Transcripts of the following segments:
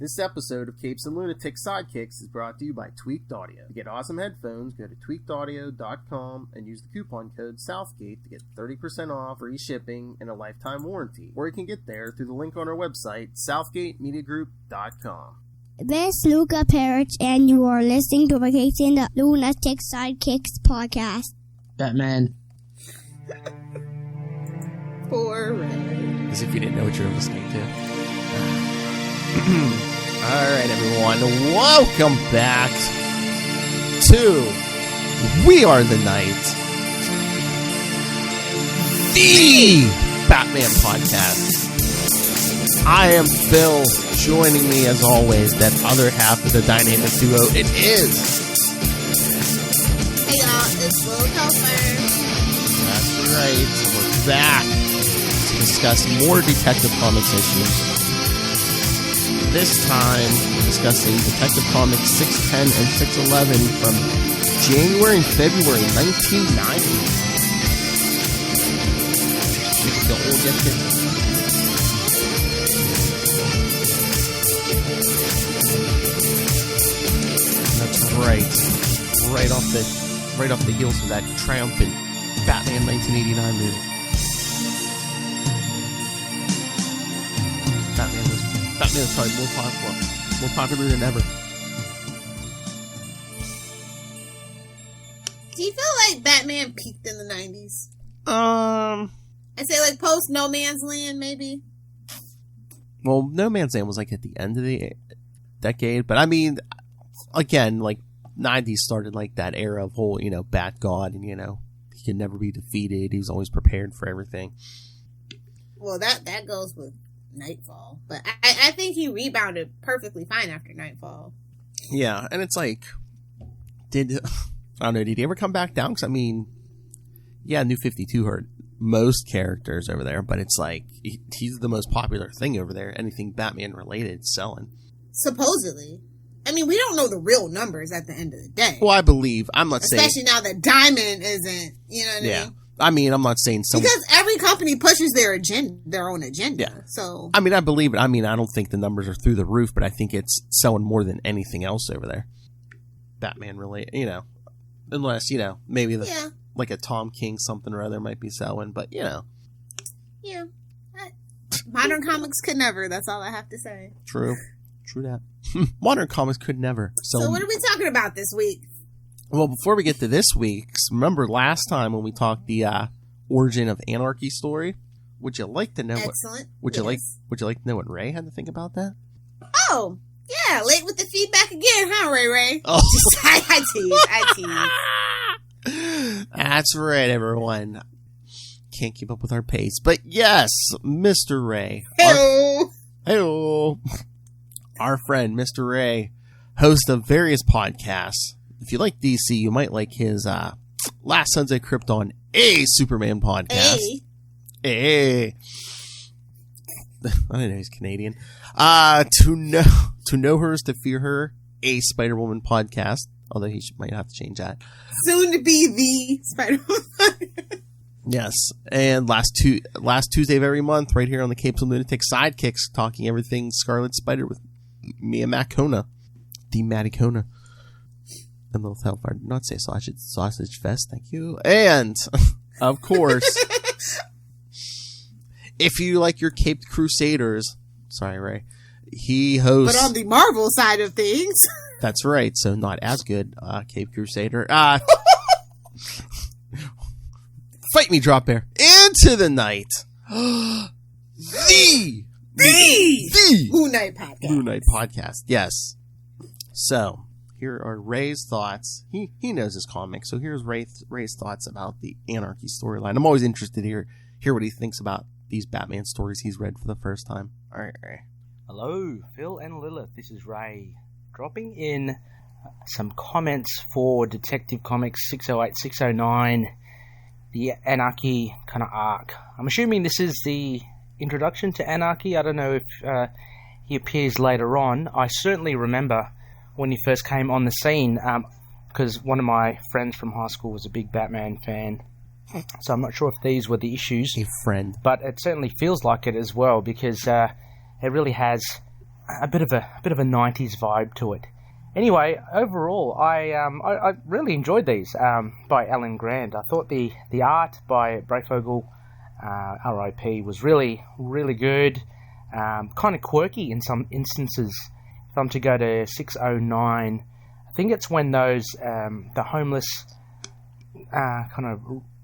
This episode of Capes and Lunatic Sidekicks is brought to you by Tweaked Audio. To get awesome headphones, go to tweakedaudio.com and use the coupon code Southgate to get 30% off, free shipping, and a lifetime warranty. Or you can get there through the link on our website, southgatemediagroup.com. This is Luca Perich, and you are listening to the Capes and the Lunatic Sidekicks podcast. Batman. Poor Ray. As if you didn't know what you were listening to. Alright, everyone. Welcome back to We Are the Night, the Batman podcast. I am Phil. Joining me, as always, that other half of the dynamic duo, it is... Hey, y'all. It's Will Telfer. That's right. We're back to discuss more Detective Comics issues. This time, we're discussing Detective Comics 610 and 611 from January and February 1990. The old get That's right. Right off the heels of that triumphant Batman 1989 movie. Batman was probably more popular than ever. Do you feel like Batman peaked in the 90s? I'd say like post No Man's Land, maybe? Well, No Man's Land was like at the end of the decade, but I mean, again, like 90s started like that era of whole, Bat God, and he could never be defeated. He was always prepared for everything. Well, that goes with Nightfall, but I think he rebounded perfectly fine after Nightfall. Yeah, and it's like, did he ever come back down? Because I mean, yeah, New 52 hurt most characters over there, but it's like he's the most popular thing over there. Anything Batman related selling. Supposedly. I mean, we don't know the real numbers at the end of the day. Well, I'm not saying... Especially now that Diamond isn't, you know what I mean? I mean, I'm not saying because every company pushes their own agenda. Yeah. So I mean, I believe it. I mean, I don't think the numbers are through the roof, but I think it's selling more than anything else over there. Batman related, unless, maybe like a Tom King something or other might be selling, but Yeah. Modern Comics could never. That's all I have to say. True that. Modern Comics could never. So what are we talking about this week? Well, before we get to this week's, remember last time when we talked the Origin of Anarchy story? Would you like to know? Excellent. Would you like to know what Ray had to think about that? Oh, yeah, late with the feedback again, huh, Ray? Oh. I tease. That's right, everyone. Can't keep up with our pace, but yes, Mr. Ray. Hello. Our friend, Mr. Ray, host of various podcasts. If you like DC, you might like his Last Sons of Krypton, a Superman podcast. I don't know, he's Canadian. To know her is to fear her, a Spider-Woman podcast. Although he might have to change that. Soon to be the Spider-Woman. Yes, and last Tuesday of every month, right here on the Capes and Lunatic Sidekicks, talking everything Scarlet Spider with me and Matt Kona, the Matty Kona. And Lilith Hellfire did not say sausage fest, thank you. And, of course, if you like your Caped Crusaders, sorry, Ray, he hosts... But on the Marvel side of things. That's right, so not as good, Caped Crusader. Fight me, Drop Bear. Into the Night. The Moon Knight podcast. Moon Knight podcast, yes. So, here are Ray's thoughts. He knows his comics, so here's Ray's thoughts about the Anarchy storyline. I'm always interested to hear what he thinks about these Batman stories he's read for the first time. All right, Ray. Hello, Phil and Lilith. This is Ray, dropping in some comments for Detective Comics 608, 609, the Anarchy kind of arc. I'm assuming this is the introduction to Anarchy. I don't know if he appears later on. I certainly remember when he first came on the scene, because one of my friends from high school was a big Batman fan. So I'm not sure if these were the issues. A friend. But it certainly feels like it as well, because it really has a bit of a 90s vibe to it. Anyway, overall, I really enjoyed these by Alan Grant. I thought the art by Breyfogle, RIP, was really, really good. Kind of quirky in some instances. If I'm to go to 609, I think it's when those the homeless kind of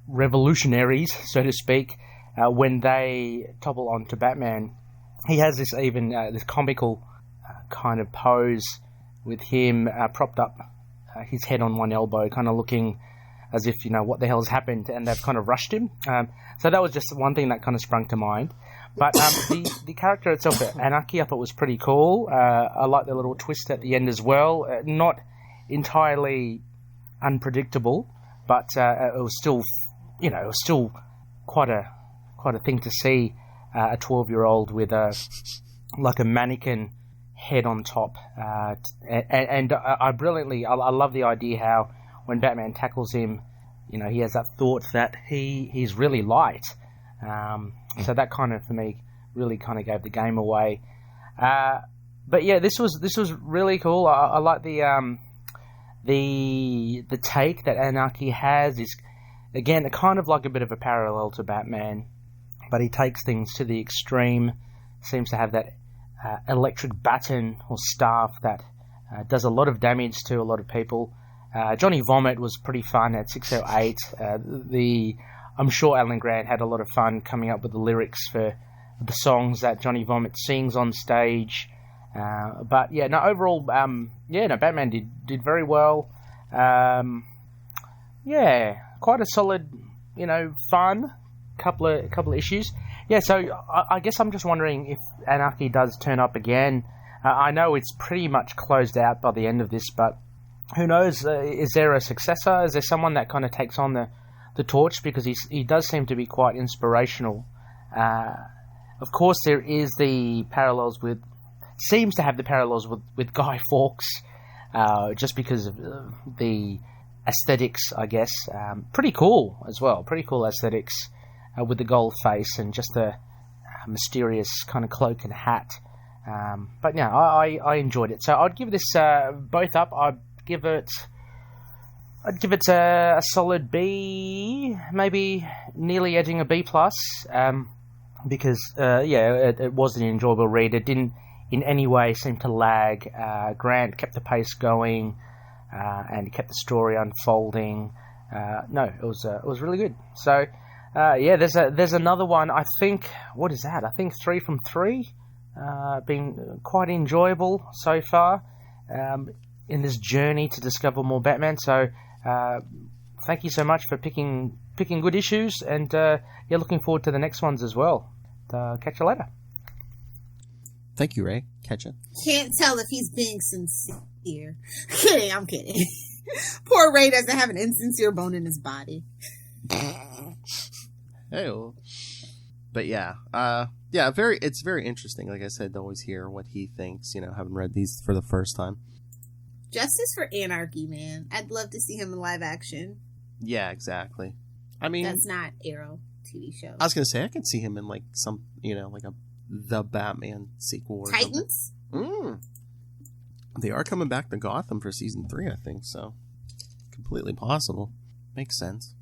revolutionaries, so to speak, when they topple onto Batman, he has this this comical kind of pose with him propped up, his head on one elbow, kind of looking as if, what the hell has happened, and they've kind of rushed him. So that was just one thing that kind of sprung to mind. But the character itself, Anarchy, I thought was pretty cool. I like the little twist at the end as well. Not entirely unpredictable, but it was still, quite a thing to see a 12-year-old with a mannequin head on top. And I love the idea how when Batman tackles him, he has that thought that he's really light. So that kind of, for me, really kind of gave the game away. But yeah, this was really cool. I like the take that Anarchy has is, again, kind of like a bit of a parallel to Batman, but he takes things to the extreme. Seems to have that electric baton or staff that does a lot of damage to a lot of people. Johnny Vomit was pretty fun at 608. I'm sure Alan Grant had a lot of fun coming up with the lyrics for the songs that Johnny Vomit sings on stage. But yeah, no, overall, Batman did very well. Yeah, quite a solid, fun couple of issues. Yeah, so I guess I'm just wondering if Anarchy does turn up again. I know it's pretty much closed out by the end of this, but who knows? Is there a successor? Is there someone that kind of takes on the torch? Because he does seem to be quite inspirational. Of course, there is seems to have the parallels with Guy Fawkes, just because of the aesthetics, I guess. Pretty cool as well. Pretty cool aesthetics with the gold face and just the mysterious kind of cloak and hat. But yeah, I enjoyed it. So I'd give this both up. I'd give it a solid B, maybe nearly edging a B plus, because it was an enjoyable read. It didn't in any way seem to lag. Grant kept the pace going, and he kept the story unfolding. It was really good. So there's another one. I think, what is that? I think 3 from 3. Been quite enjoyable so far in this journey to discover more Batman. So thank you so much for picking good issues, and looking forward to the next ones as well. Catch you later. Thank you, Ray. Catch you. Can't tell if he's being sincere. Kidding, I'm kidding. Poor Ray doesn't have an insincere bone in his body. Hey, but yeah, it's very interesting. Like I said, to always hear what he thinks. Having read these for the first time. Justice for Anarchy, man. I'd love to see him in live action. Yeah, exactly. I mean, that's not Arrow TV show. I was gonna say I could see him in like some, like the Batman sequel or Titans. They are coming back to Gotham for season 3, I think. So completely possible. Makes sense.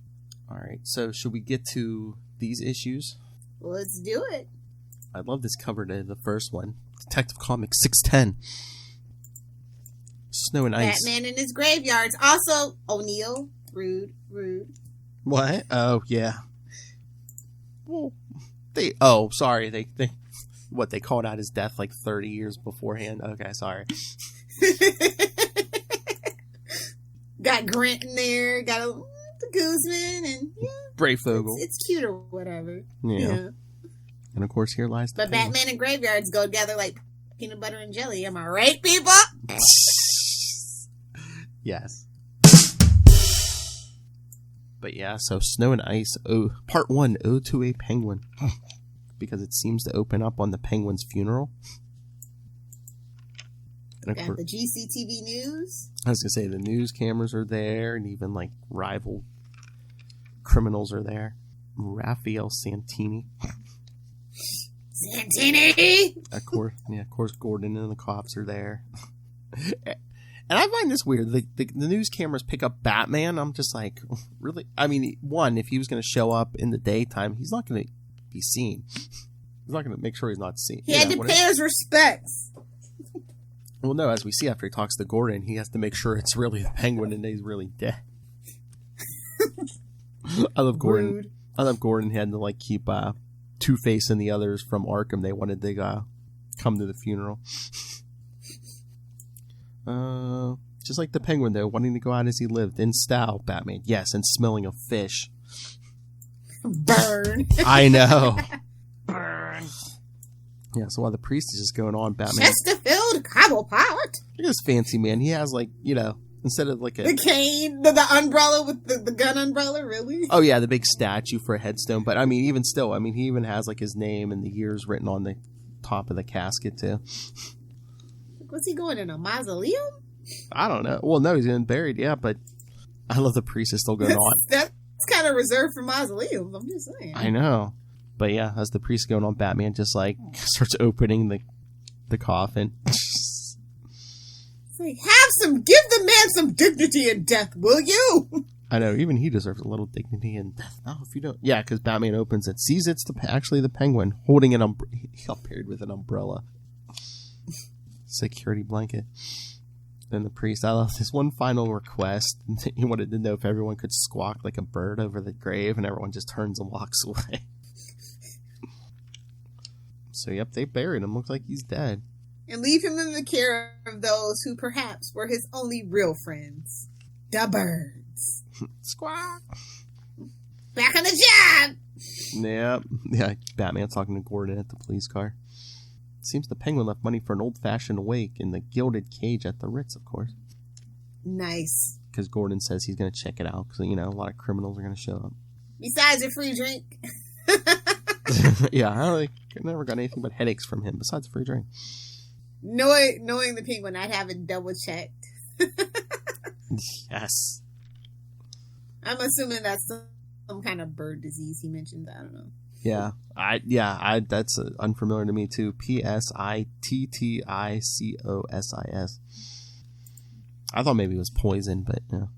All right. So should we get to these issues? Let's do it. I love this cover to the first one. Detective Comics 610. Snow and Ice. Batman in his graveyards. Also, O'Neill. Rude. What? Oh, yeah. Well, they they called out his death like 30 years beforehand. Okay, sorry. Got Grant in there. Got the Guzman and Breyfogle. It's cute or whatever. Yeah. And of course, here lies the But pain. Batman and graveyards go together like peanut butter and jelly. Am I right, people? Yes. But yeah, so Snow and Ice, Part 1, Ode to a Penguin. Because it seems to open up on the Penguin's funeral. And Got the GCTV news. I was going to say, the news cameras are there, and even like rival criminals are there. Raphael Santini. Santini! Of course, Gordon and the cops are there. And I find this weird. The news cameras pick up Batman. I'm just like, really? I mean, one, if he was going to show up in the daytime, he's not going to be seen. He's not going to make sure he's not seen. He had to pay his respects. Well, no, as we see after he talks to Gordon, he has to make sure it's really the Penguin and that he's really dead. I love Gordon. Rude. I love Gordon had to like keep Two-Face and the others from Arkham. They wanted to come to the funeral. Just like the Penguin, though, wanting to go out as he lived in style. Batman, yes, and smelling of fish. Burn. I know. Burn. Yeah, so while the priest is just going on, Batman. Chesterfield Cobblepot. Look at this fancy man. He has like, instead of like The cane, the umbrella with the gun umbrella, really? Oh yeah, the big statue for a headstone. But I mean, even still, he even has like his name and the years written on the top of the casket too. Was he going in a mausoleum? I don't know. Well, no, he's getting buried. Yeah, but I love the priest is still going on. That's kind of reserved for mausoleums. I'm just saying. I know, but yeah, as the priest going on, Batman just like starts opening the coffin. It's like, give the man some dignity in death, will you? I know, even he deserves a little dignity in death. No, if you don't, yeah, because Batman opens it, sees it's actually the Penguin holding he got buried with an umbrella. Security blanket. Then the priest, I love this one final request. He wanted to know if everyone could squawk like a bird over the grave, and everyone just turns and walks away. So, yep, they buried him. Looks like he's dead. And leave him in the care of those who perhaps were his only real friends. The birds. Squawk! Back on the job! Yep. Yeah, Batman's talking to Gordon at the police car. Seems the Penguin left money for an old-fashioned wake in the gilded cage at the Ritz, of course. Nice. Because Gordon says he's going to check it out because, a lot of criminals are going to show up. Besides a free drink. Yeah, I never got anything but headaches from him besides a free drink. Knowing the Penguin, I'd have it double-checked. Yes. I'm assuming that's some kind of bird disease he mentioned. I don't know. Yeah, that's unfamiliar to me too. Psitticosis. I thought maybe it was poison, but no.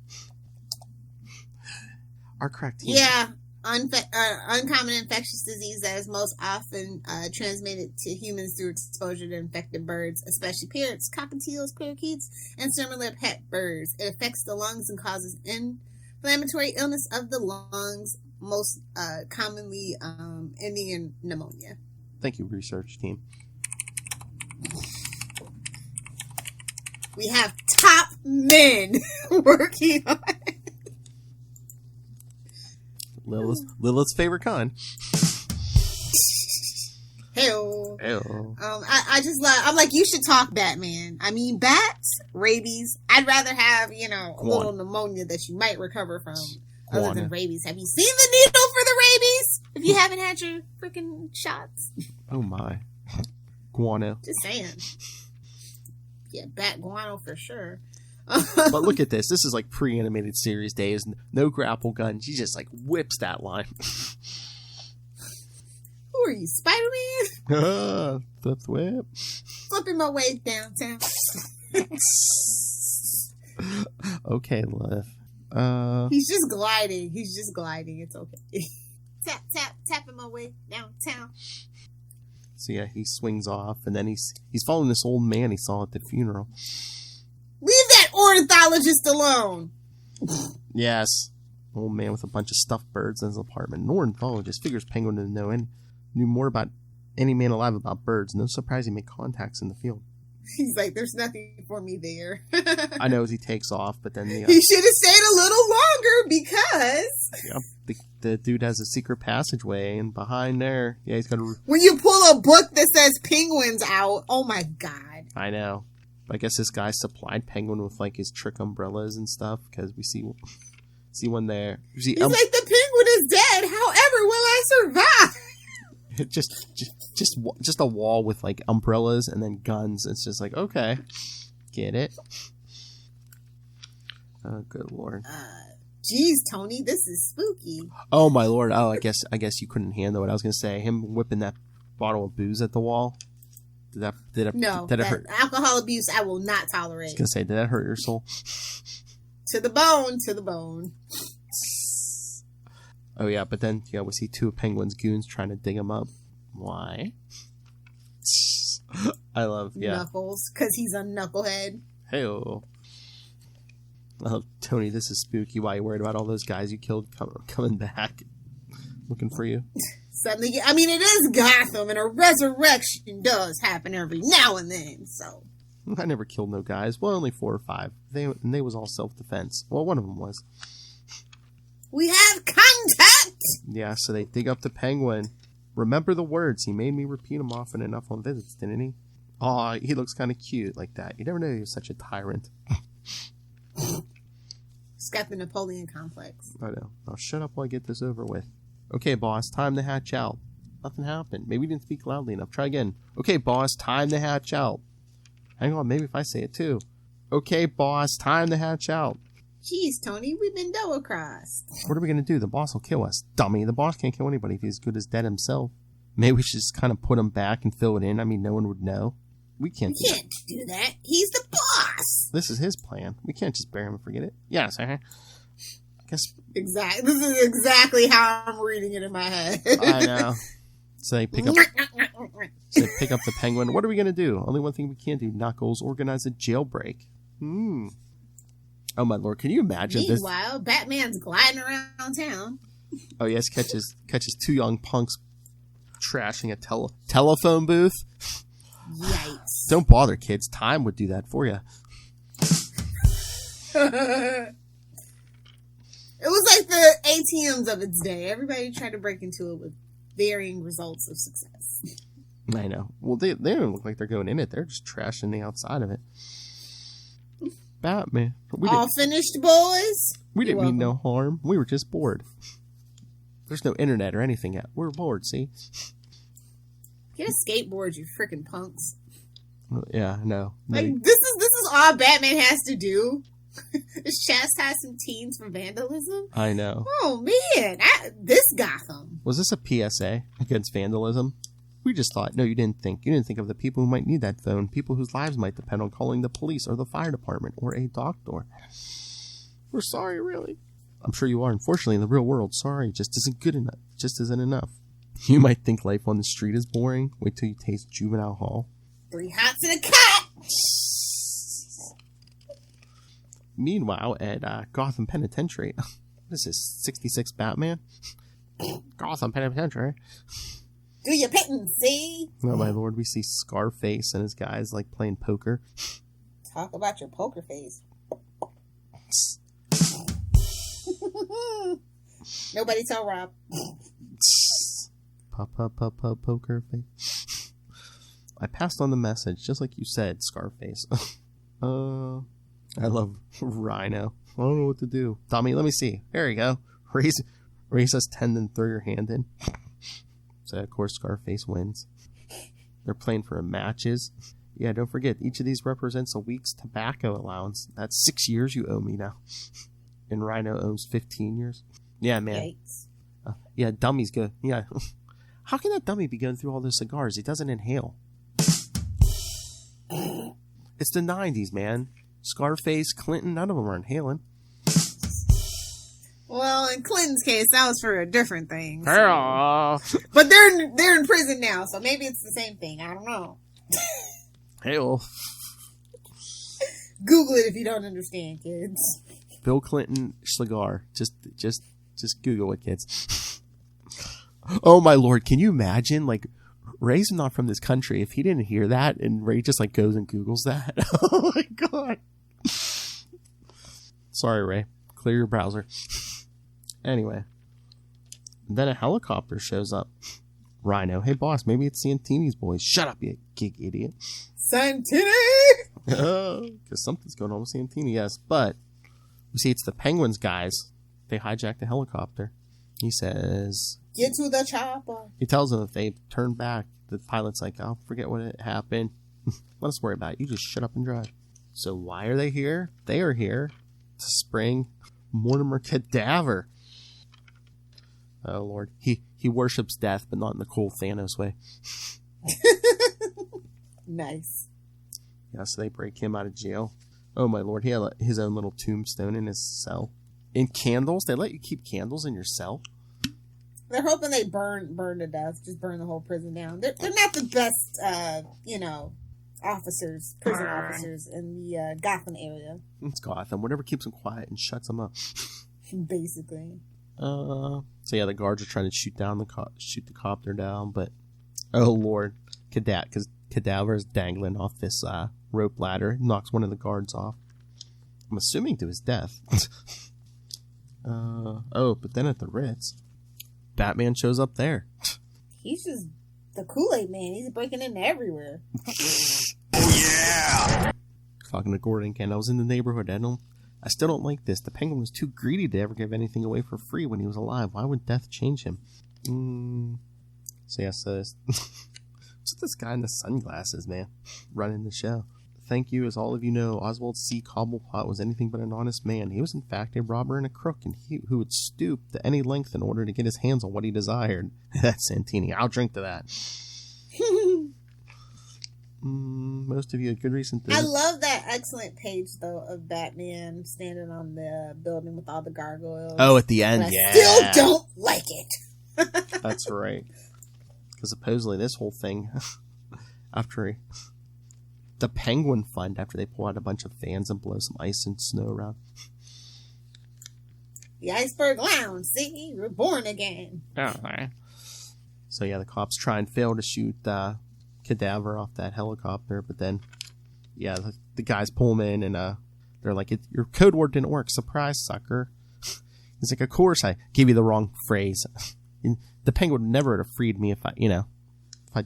Our crack team. Yeah, uncommon infectious disease that is most often transmitted to humans through exposure to infected birds, especially parrots, cockatiels, parakeets, and similar pet birds. It affects the lungs and causes inflammatory illness of the lungs, most commonly ending in pneumonia. Thank you, research team. We have top men working on it. Lilith's favorite con. Hell. Ew. I just love. I'm like, you should talk Batman. I mean, bats, rabies. I'd rather have a little pneumonia that you might recover from. Other than rabies. Have you seen the needle for the rabies? If you haven't had your freaking shots. Oh my. Guano. Just saying. Yeah, bat guano for sure. But look at this. This is like pre-animated series days. No grapple gun. She just like whips that line. Who are you, Spider-Man? Flip the whip. Flipping my way downtown. Okay, Lilith. He's just gliding. It's okay. Tapping my way downtown. So yeah, he swings off, and then he's following this old man he saw at the funeral. Leave that ornithologist alone. Yes, old man with a bunch of stuffed birds in his apartment. An ornithologist figures Penguin knew more about any man alive about birds. No surprise he made contacts in the field. He's like, there's nothing for me there. I know as he takes off, but then he should have stayed a little longer because the dude has a secret passageway, and behind there, he's got a. When you pull a book that says penguins out, oh my god! I know. I guess this guy supplied Penguin with like his trick umbrellas and stuff because we see one there. He's like, the penguin is dead. However, will I survive? Just a wall with like umbrellas and then guns. It's just like, okay, get it. Oh, good lord. Jeez, Tony, this is spooky. Oh my lord. Oh, I guess you couldn't handle it. I was gonna say him whipping that bottle of booze at the wall. No, did it hurt? Alcohol abuse I will not I tolerate. was gonna say, did that hurt your soul? To the bone, to the bone. Oh yeah, but then we see two of Penguin's goons trying to dig him up. Why? I love Knuckles, because he's a knucklehead. Hey-oh. Oh, Tony, this is spooky. Why are you worried about all those guys you killed coming back? Looking for you? Suddenly, I mean, it is Gotham, and a resurrection does happen every now and then, so. I never killed no guys. Well, only 4 or 5. They was all self-defense. Well, one of them was. We have contact! Yeah, so they dig up the Penguin. Remember the words. He made me repeat them often enough on visits, didn't he? Aw, he looks kind of cute like that. You never know he was such a tyrant. He's got the Napoleon complex. I know. I'll shut up while I get this over with. Okay, boss, time to hatch out. Nothing happened. Maybe we didn't speak loudly enough. Try again. Okay, boss, time to hatch out. Hang on, maybe if I say it too. Okay, boss, time to hatch out. Jeez, Tony, we've been double-crossed. What are we going to do? The boss will kill us. Dummy, the boss can't kill anybody if he's as good as dead himself. Maybe we should just kind of put him back and fill it in. I mean, no one would know. We can't do that. He's the boss. This is his plan. We can't just bury him and forget it. Yes, I guess. Exactly. This is exactly how I'm reading it in my head. I know. So they pick up the Penguin. What are we going to do? Only one thing we can't do. Knuckles, organize a jailbreak. Oh, my Lord. Can you imagine this? Meanwhile, Batman's gliding around town. Oh, yes. Catches 2 young punks trashing a telephone booth. Yikes. Don't bother, kids. Time would do that for you. It was like the ATMs of its day. Everybody tried to break into it with varying results of success. I know. Well, they don't look like they're going in it. They're just trashing the outside of it. Batman. All finished, boys? We didn't mean no harm. We were just bored. There's no internet or anything yet. We're bored, see? Get a skateboard, you freaking punks. Yeah, no. Like, this is all Batman has to do. Is chastise some teens for vandalism? I know. Oh, man. This Gotham. Was this a PSA against vandalism? We just thought. No, you didn't think. You didn't think of the people who might need that phone. People whose lives might depend on calling the police or the fire department or a doctor. We're sorry, really. I'm sure you are. Unfortunately, in the real world, sorry just isn't good enough. Just isn't enough. You might think life on the street is boring. Wait till you taste Juvenile Hall. 3 hots and a cut! Meanwhile, at Gotham Penitentiary. What is this, 66 Batman? Gotham Penitentiary. Do your pittance, see? Oh, my Lord, we see Scarface and his guys, like, playing poker. Talk about your poker face. Nobody tell Rob. Poker face. I passed on the message, just like you said, Scarface. I love Rhino. I don't know what to do. Tommy, let me see. There you go. Raise us 10 and throw your hand in. So, of course, Scarface wins. They're playing for matches. Yeah, don't forget, each of these represents a week's tobacco allowance. That's 6 years you owe me now. And Rhino owns 15 years. Yeah, man. Yeah, dummies go. Yeah. How can that dummy be going through all those cigars? He doesn't inhale. It's the 90s, man. Scarface, Clinton, none of them are inhaling. Well, in Clinton's case, that was for a different thing. So. But they're in prison now, so maybe it's the same thing. I don't know. Hell. Google it if you don't understand, kids. Bill Clinton cigar. Just Google it, kids. Oh my Lord, can you imagine? Like, Ray's not from this country. If he didn't hear that, and Ray just like goes and Googles that. Oh my God. Sorry, Ray. Clear your browser. Anyway, then a helicopter shows up. Rhino, hey boss, maybe it's Santini's boys. Shut up, you gig idiot. Santini! Because something's going on with Santini, yes. But we see it's the Penguins guys. They hijacked the helicopter. He says, get to the chopper. He tells them if they turn back, the pilot's like, I'll forget what happened. Let us worry about it. You just shut up and drive. So why are they here? They are here to spring Mortimer Cadaver. Oh, Lord. He he worships death, but not in the cool Thanos way. Nice. Yeah, so they break him out of jail. Oh my lord, he had his own little tombstone in his cell. And candles? They let you keep candles in your cell? They're hoping they burn to death. Just burn the whole prison down. They're not the best, prison officers in the Gotham area. It's Gotham. Whatever keeps them quiet and shuts them up. Basically. So yeah, the guards are trying to shoot the copter down, but oh lord, Cadaver is dangling off this rope ladder, knocks one of the guards off. I'm assuming to his death. But then at the Ritz, Batman shows up there. He's just the Kool-Aid man. He's breaking into everywhere. Oh yeah! Talking to Gordon again. I was in the neighborhood. I still don't like this. The Penguin was too greedy to ever give anything away for free when he was alive. Why would death change him? So yeah, what's this guy in the sunglasses, man? Running the show. Thank you. As all of you know, Oswald C. Cobblepot was anything but an honest man. He was in fact a robber and a crook, and who would stoop to any length in order to get his hands on what he desired. That's Santini. I'll drink to that. Most of you had good reason to. I love that excellent page, though, of Batman standing on the building with all the gargoyles. Oh, at the end, but yeah. I still don't like it. That's right. Because supposedly this whole thing, the Penguin Fund, after they pull out a bunch of fans and blow some ice and snow around. The Iceberg Lounge, see? We're born again. Oh, so yeah, the cops try and fail to shoot Cadaver off that helicopter, but then, yeah, the guys pull him in, and they're like, your code word didn't work. Surprise, sucker. He's like, of course I gave you the wrong phrase. The Penguin would never have freed me if I'd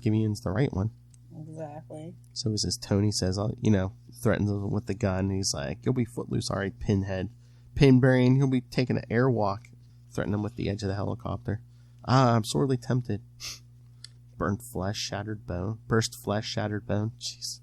given you the right one. Exactly. So as Tony says, threatens him with the gun. He's like, you'll be footloose, all right, Pinhead. Pinbrain, he'll be taking an airwalk. Threaten him with the edge of the helicopter. I'm sorely tempted. Burst flesh, shattered bone. Jeez.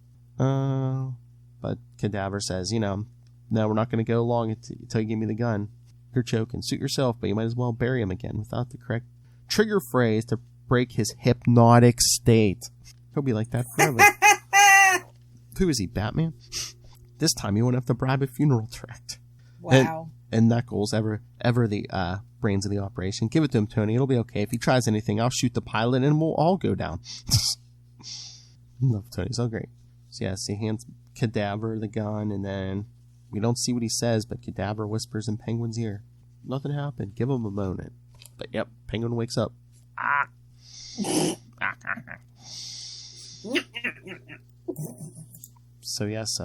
But Cadaver says, no, we're not going to go long until you give me the gun. You're joking. Suit yourself, but you might as well bury him again without the correct trigger phrase to break his hypnotic state. He'll be like that forever. Who is he, Batman? This time you won't have to bribe a funeral direct. Wow. And Knuckles, ever the brains of the operation. Give it to him, Tony. It'll be okay. If he tries anything, I'll shoot the pilot and we'll all go down. Love Tony. So great. So yes, he hands Cadaver the gun, and then we don't see what he says, but Cadaver whispers in Penguin's ear. Nothing happened. Give him a moment. But yep, Penguin wakes up. So yes,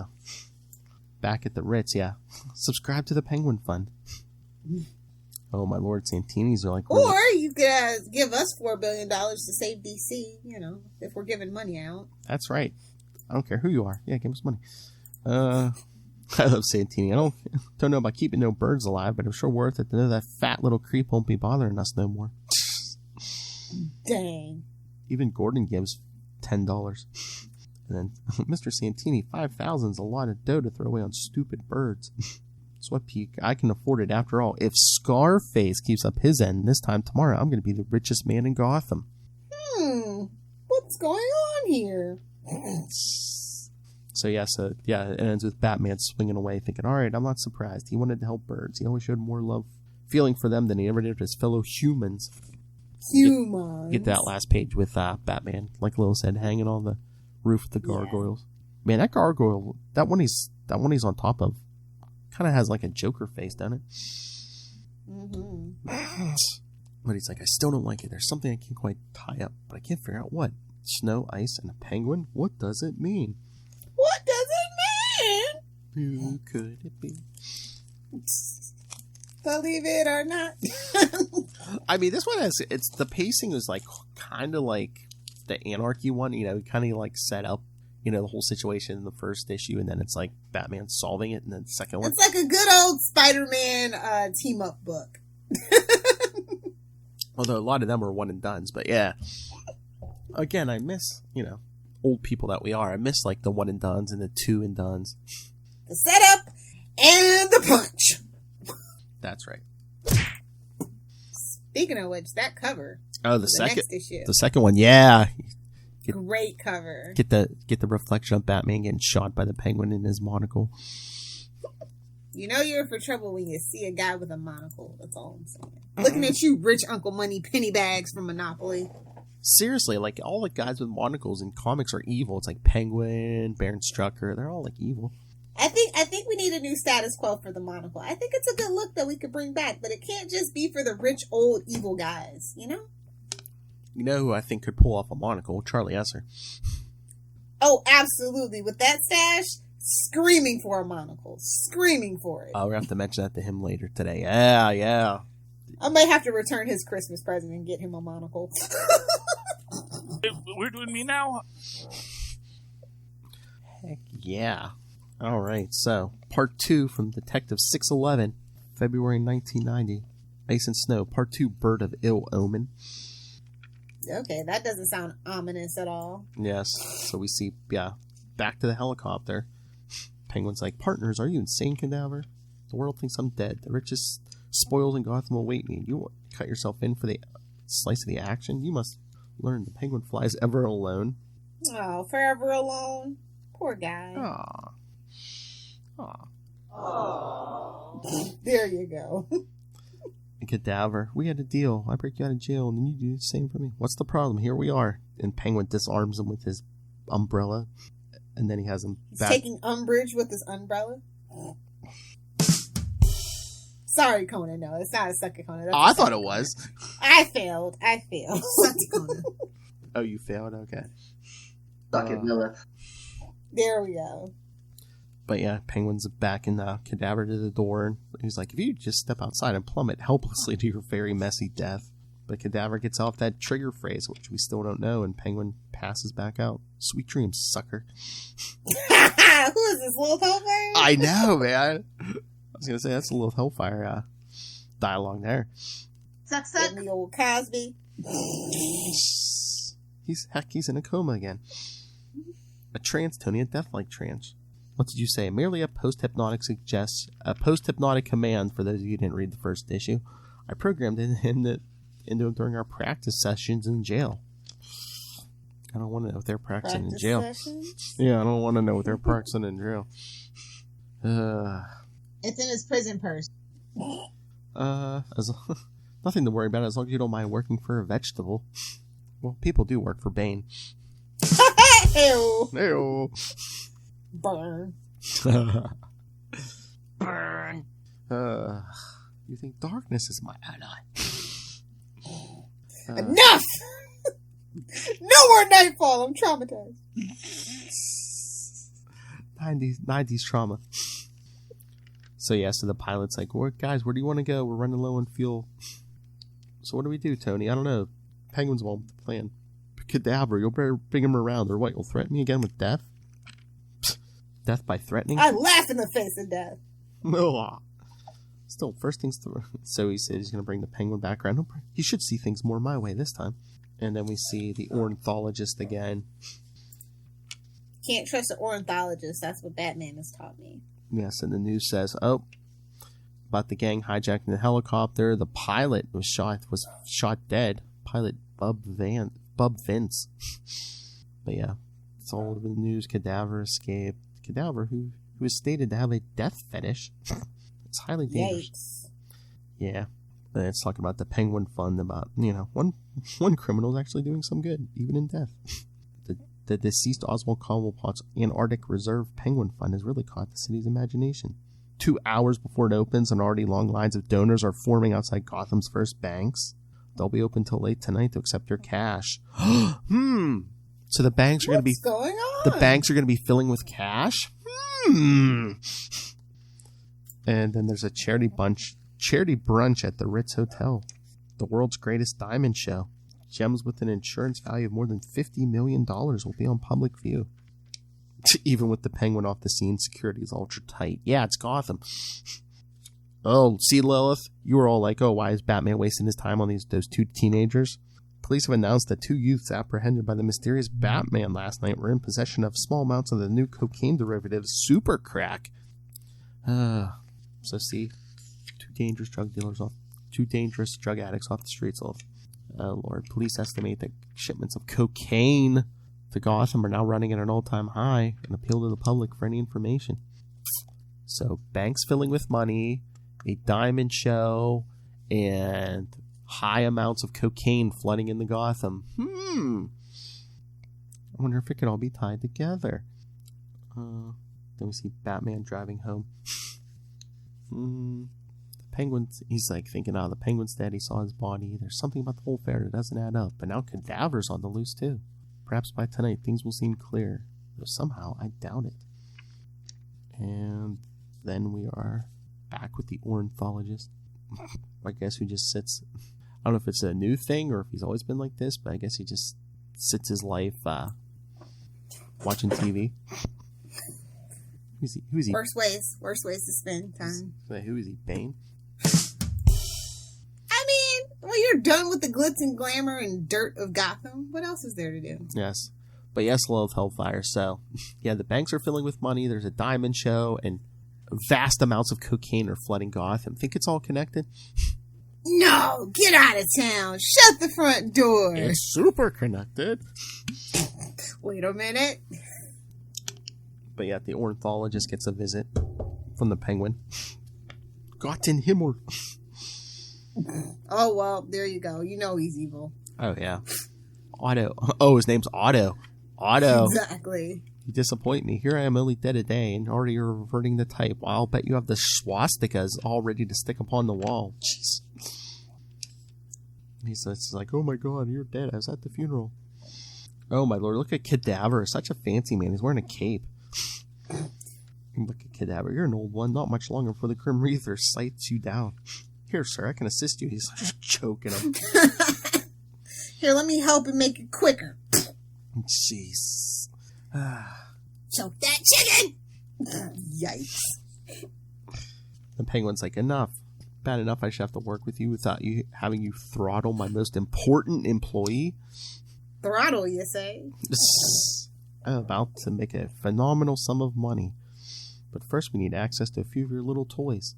back at the Ritz, yeah. Subscribe to the Penguin Fund. Oh my lord, Santini's are like... Or you could give us $4 billion to save DC, if we're giving money out. That's right. I don't care who you are. Yeah, give us money. I love Santini. I don't know about keeping no birds alive, but I'm sure worth it to know that fat little creep won't be bothering us no more. Dang. Even Gordon gives $10. And then, Mr. Santini, 5,000's a lot of dough to throw away on stupid birds. Sweat Peak, I can afford it after all. If Scarface keeps up his end this time tomorrow, I'm going to be the richest man in Gotham. What's going on here? So it ends with Batman swinging away, thinking, all right, I'm not surprised. He wanted to help birds. He always showed more love, feeling for them than he ever did his fellow humans. Get that last page with Batman, like Lil said, hanging on the roof of the gargoyles. Yeah. Man, that gargoyle, that one he's on top of, kind of has like a Joker face, doesn't it? Mm-hmm. But he's like, I still don't like it. There's something I can't quite tie up, but I can't figure out what. Snow, ice, and a penguin? What does it mean? What does it mean? Who could it be? Believe it or not. I mean, this one the pacing is like kind of like the Anarchy one, kind of like set up, the whole situation in the first issue, and then it's like Batman solving it, and then the second one. It's like a good old Spider-Man team-up book. Although a lot of them are one and dones, but yeah. Again, I miss, old people that we are. I miss like the one and dones and the two and dones. The setup and the punch. That's right. Speaking of which, that cover. Oh, The next issue. the second one, yeah. Great cover. Get the reflection of Batman getting shot by the Penguin in his monocle. You know you're for trouble when you see a guy with a monocle. That's all I'm saying. Looking at you, rich Uncle Money penny bags from Monopoly. Seriously, like all the guys with monocles in comics are evil. It's like Penguin, Baron Strucker. They're all like evil. I think we need a new status quo for the monocle. I think it's a good look that we could bring back, but it can't just be for the rich old evil guys, you know? You know who I think could pull off a monocle? Charlie Esser. Oh, absolutely. With that stash, screaming for a monocle. Screaming for it. We're going to have to mention that to him later today. Yeah. I might have to return his Christmas present and get him a monocle. We're doing me now? Heck yeah. All right, so part 2 from Detective 611, February 1990. Ice and Snow, part 2, Bird of Ill Omen. Okay, that doesn't sound ominous at all. Yes, so we see, back to the helicopter. Penguin's like, partners, are you insane, Cadaver? The world thinks I'm dead. The richest spoils in Gotham await me. You want to cut yourself in for the slice of the action? You must learn the Penguin flies ever alone. Oh, forever alone? Poor guy. Aww. There you go. Cadaver, we had a deal. I break you out of jail, and then you do the same for me. What's the problem? Here we are. And Penguin disarms him with his umbrella, and then he has him He's back. taking umbrage with his umbrella. Sorry, Conan. No, it's not a sucker Conan. That's I thought it was. I failed. Sucker Conan. Oh, you failed? Okay. Suck it, Lilith. There we go. But yeah, Penguin's back in the Cadaver to the door. And he's like, if you just step outside and plummet helplessly to your very messy death. But Cadaver gets off that trigger phrase, which we still don't know, and Penguin passes back out. Sweet dreams, sucker. Who is this, Lilith Hellfire? I know, man. I was going to say, that's a little Hellfire dialogue there. Suck. Getting the old Cosby. He's in a coma again. A trance, Tony, a death-like trance. What did you say? Merely a post-hypnotic command for those of you who didn't read the first issue. I programmed into him during our practice sessions in jail. I don't want to know if they're practicing in jail. Sessions? Yeah, I don't want to know if they're practicing in jail. It's in his prison purse. Nothing to worry about as long as you don't mind working for a vegetable. Well, people do work for Bane. Ew. Ew. Burn. Burn. You think darkness is my ally? Enough! No more Nightfall. I'm traumatized. 90s trauma. So the pilot's like, guys, where do you want to go? We're running low on fuel. So what do we do, Tony? I don't know. Penguin's one with the plan. Cadaver, you'll better bring him around, or what? You'll threaten me again with death? Death by threatening? I laugh in the face of death. Still, first things to... So he said he's going to bring the Penguin back around. He should see things more my way this time. And then we see the ornithologist again. Can't trust an ornithologist. That's what Batman has taught me. Yes, and the news says, about the gang hijacking the helicopter. The pilot was shot dead. Pilot Bub Vince. But yeah, it's all over the news. Cadaver escaped. Cadaver, who is stated to have a death fetish. It's highly dangerous. Yikes. Yeah. And it's talking about the Penguin Fund, about, one criminal is actually doing some good, even in death. The deceased Oswald Cobblepot's Antarctic Reserve Penguin Fund has really caught the city's imagination. 2 hours before it opens, and already long lines of donors are forming outside Gotham's first banks. They'll be open till late tonight to accept your cash. So the banks are going to be... What's going on? The banks are going to be filling with cash? And then there's a charity brunch at the Ritz Hotel. The world's greatest diamond show. Gems with an insurance value of more than $50 million will be on public view. Even with the Penguin off the scene, security is ultra tight. Yeah, it's Gotham. Oh, see, Lilith? You were all like, why is Batman wasting his time on those 2 teenagers? Police have announced that 2 youths apprehended by the mysterious Batman last night were in possession of small amounts of the new cocaine derivative super crack. So see, 2 dangerous drug addicts off the streets. Oh, Lord. Police estimate that shipments of cocaine to Gotham are now running at an all-time high and appeal to the public for any information. So, banks filling with money, a diamond show, and high amounts of cocaine flooding into Gotham. I wonder if it could all be tied together. Then we see Batman driving home. The Penguin's, he's like thinking, the Penguin's dead, he saw his body. There's something about the whole affair that doesn't add up. But now Cadaver's on the loose too. Perhaps by tonight things will seem clear. Though somehow I doubt it. And then we are back with the ornithologist. I guess who just sits. I don't know if it's a new thing or if he's always been like this, but I guess he just sits his life watching TV. Who's he? Worst ways to spend time. Wait, who is he? Bane? I mean, well, you're done with the glitz and glamour and dirt of Gotham. What else is there to do? Yes. But yes, Lilith Hellfire. So, yeah, the banks are filling with money. There's a diamond show, and vast amounts of cocaine are flooding Gotham. Think it's all connected? No! Get out of town! Shut the front door! It's super connected. Wait a minute. But yeah, the ornithologist gets a visit from the Penguin. Gott in Himmel. Oh, well, there you go. You know he's evil. Oh, yeah. Otto. Oh, his name's Otto. Otto. Exactly. You disappoint me. Here I am only dead a day, and already you're reverting the type. Well, I'll bet you have the swastikas all ready to stick upon the wall. Jeez. He's like, oh my god, you're dead. I was at the funeral. Oh my lord, look at Cadaver. Such a fancy man. He's wearing a cape. Look at Cadaver. You're an old one. Not much longer before the Grim Reaper sights you down. Here, sir, I can assist you. He's choking him. Here, let me help and make it quicker. Jeez. Choke that chicken! Yikes. The Penguin's like, enough. Bad enough I should have to work with you without you having you throttle my most important employee. Throttle, you say? I'm about to make a phenomenal sum of money. But first we need access to a few of your little toys.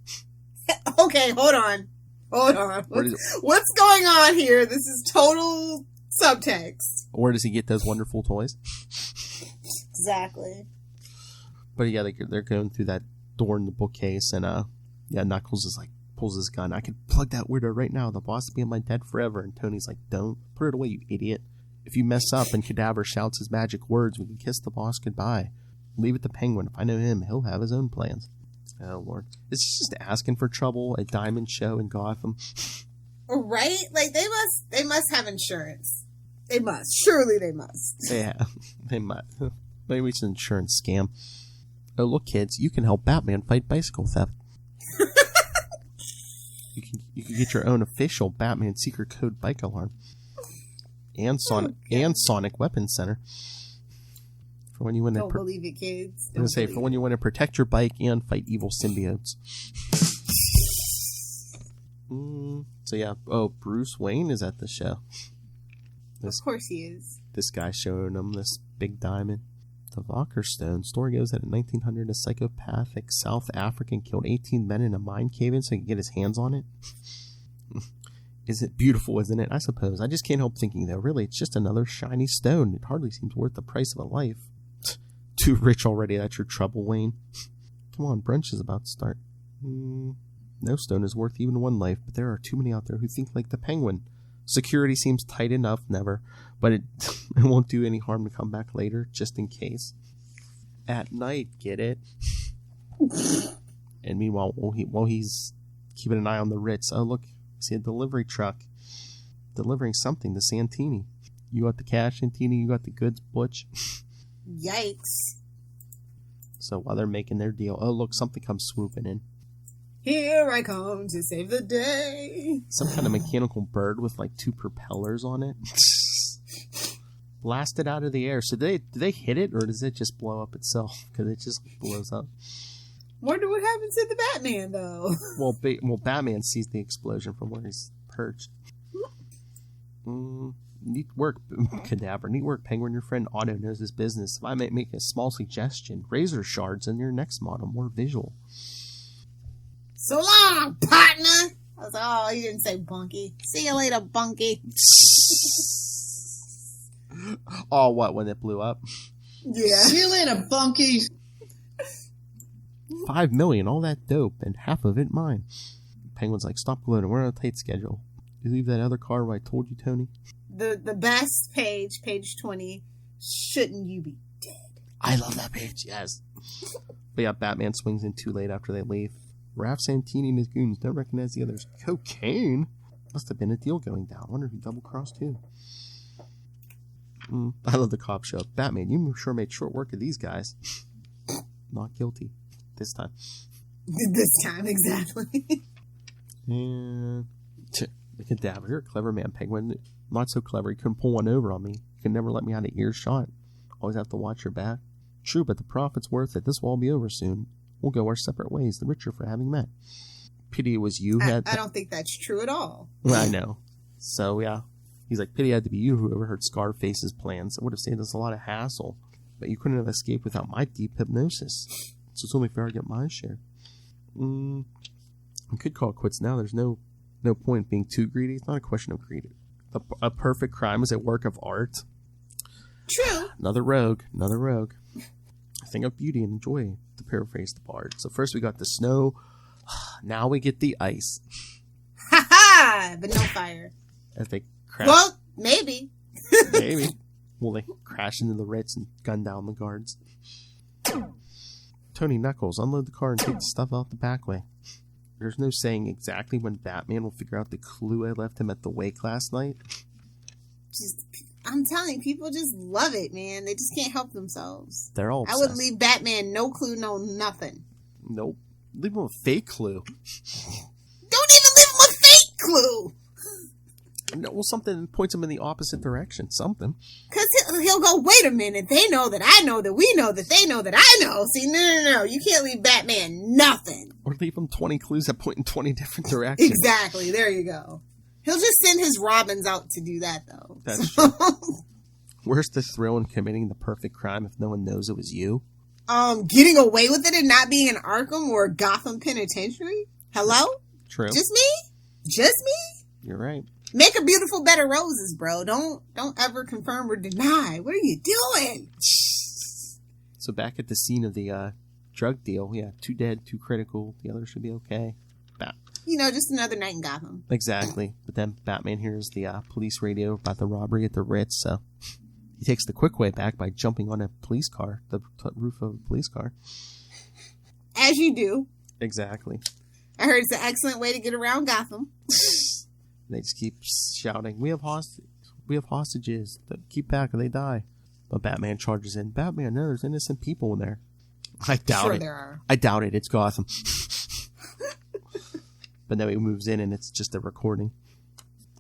Okay, hold on. What's going on here? This is total subtext. Where does he get those wonderful toys? Exactly. But yeah, they're going through that door in the bookcase, and Knuckles is like, pulls his gun. I could plug that weirdo right now. The boss will be in my dead forever. And Tony's like, don't. Put it away, you idiot. If you mess up and Cadaver shouts his magic words, we can kiss the boss goodbye. Leave it to Penguin. If I know him, he'll have his own plans. Oh, Lord. It's just asking for trouble. A diamond show in Gotham. Right? Like, they must have insurance. They must. Surely they must. Yeah, they must. Maybe it's an insurance scam. Oh, look, kids. You can help Batman fight bicycle theft. You can get your own official Batman secret code bike alarm. And Sonic Weapons Center. For when you want to Don't believe it, kids. I was going to say, for when you want to protect your bike and fight evil symbiotes. So yeah, Bruce Wayne is at the show. Of course he is. This guy showing him this big diamond. The Valkyr Stone. Story goes that in 1900, a psychopathic South African killed 18 men in a mine cave-in so he could get his hands on it. Is it beautiful, isn't it? I suppose. I just can't help thinking, though, really, it's just another shiny stone. It hardly seems worth the price of a life. Too rich already, that's your trouble, Wayne. Come on, brunch is about to start. No stone is worth even one life, but there are too many out there who think like the Penguin. Security seems tight enough, never. But it won't do any harm to come back later, just in case. At night, get it? And meanwhile, while he's keeping an eye on the Ritz, oh look, I see a delivery truck delivering something to Santini. You got the cash, Santini, you got the goods, Butch. Yikes. So while they're making their deal, oh look, something comes swooping in. Here I come to save the day. Some kind of mechanical bird with like 2 propellers on it. Blasted out of the air. So do they hit it, or does it just blow up itself? Because it just blows up. Wonder what happens to the Batman, though. Well, Batman sees the explosion from where he's perched. Neat work, Cadaver. Neat work, Penguin. Your friend Otto knows his business. If I might make a small suggestion, razor shards in your next model, more visual. So long, partner! I was like, oh, he didn't say Bunky. See you later, Bunky. Oh, what, when it blew up? Yeah. See you later, Bunky. $5 million, all that dope, and half of it mine. Penguin's like, stop gloating, we're on a tight schedule. You leave that other car where I told you, Tony? The best page 20. Shouldn't you be dead? I love that page, yes. But yeah, Batman swings in too late after they leave. Raph Santini and his goons don't recognize the others. Cocaine? Must have been a deal going down. Wonder who double-crossed who. I love the cop show. Batman, you sure made short work of these guys. Not guilty. This time. This time, exactly. And the cadaver. You're a clever man, Penguin. Not so clever. You couldn't pull one over on me. You could never let me out of earshot. Always have to watch your back. True, but the profit's worth it. This will all be over soon. We'll go our separate ways, the richer for having met. Pity it was you. I don't think that's true at all. Well, I know. So, yeah. He's like, pity it had to be you who overheard Scarface's plans. It would have saved us a lot of hassle. But you couldn't have escaped without my deep hypnosis. So it's only fair I get my share. I could call it quits now. There's no point being too greedy. It's not a question of greed. A perfect crime is a work of art. True. Another rogue. A thing of beauty and joy, to paraphrase the bard. So first we got the snow. Now we get the ice. Ha ha! But no fire. As they crash. Well, maybe. Maybe. Well, they crash into the Ritz and gun down the guards. Tony Knuckles, unload the car and take the stuff out the back way. There's no saying exactly when Batman will figure out the clue I left him at the wake last night. I'm telling you, people just love it, man. They just can't help themselves. They're all obsessed. I would leave Batman no clue, no nothing. Nope. Leave him a fake clue. Don't even leave him a fake clue. No, well, something points him in the opposite direction. Something. Because he'll go, wait a minute. They know that I know that we know that they know that I know. See, no. You can't leave Batman nothing. Or leave him 20 clues that point in 20 different directions. Exactly. There you go. He'll just send his Robins out to do that, though. That's true. Where's the thrill in committing the perfect crime if no one knows it was you? Getting away with it and not being in Arkham or Gotham Penitentiary? Hello? True. Just me? You're right. Make a beautiful bed of roses, bro. Don't ever confirm or deny. What are you doing? So back at the scene of the drug deal, yeah, 2 dead, 2 critical. The other should be okay. Just another night in Gotham. Exactly. But then Batman hears the police radio about the robbery at the Ritz, so he takes the quick way back by jumping on a police car, the roof of a police car. As you do. Exactly. I heard it's an excellent way to get around Gotham. They just keep shouting, we have hostages. Keep back or they die. But Batman charges in. Batman, no, there's innocent people in there. I doubt it. There are. I doubt it. It's Gotham. But no, he moves in and it's just a recording.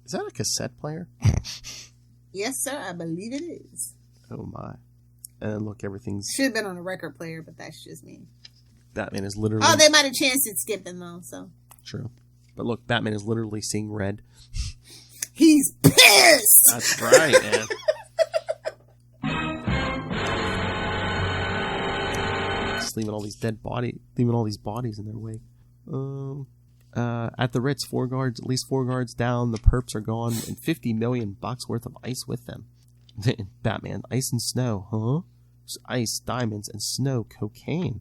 Is that a cassette player? Yes, sir. I believe it is. Oh, my. And look, everything's... Should have been on a record player, but that's just me. Batman is literally... Oh, they might have chanced it skipping, though, so... True. But look, Batman is literally seeing red. He's pissed! That's right, man. Just leaving all these bodies in their wake. At the Ritz, at least 4 guards down, the perps are gone, and $50 million worth of ice with them. Batman, ice and snow, huh? Just ice, diamonds, and snow, cocaine.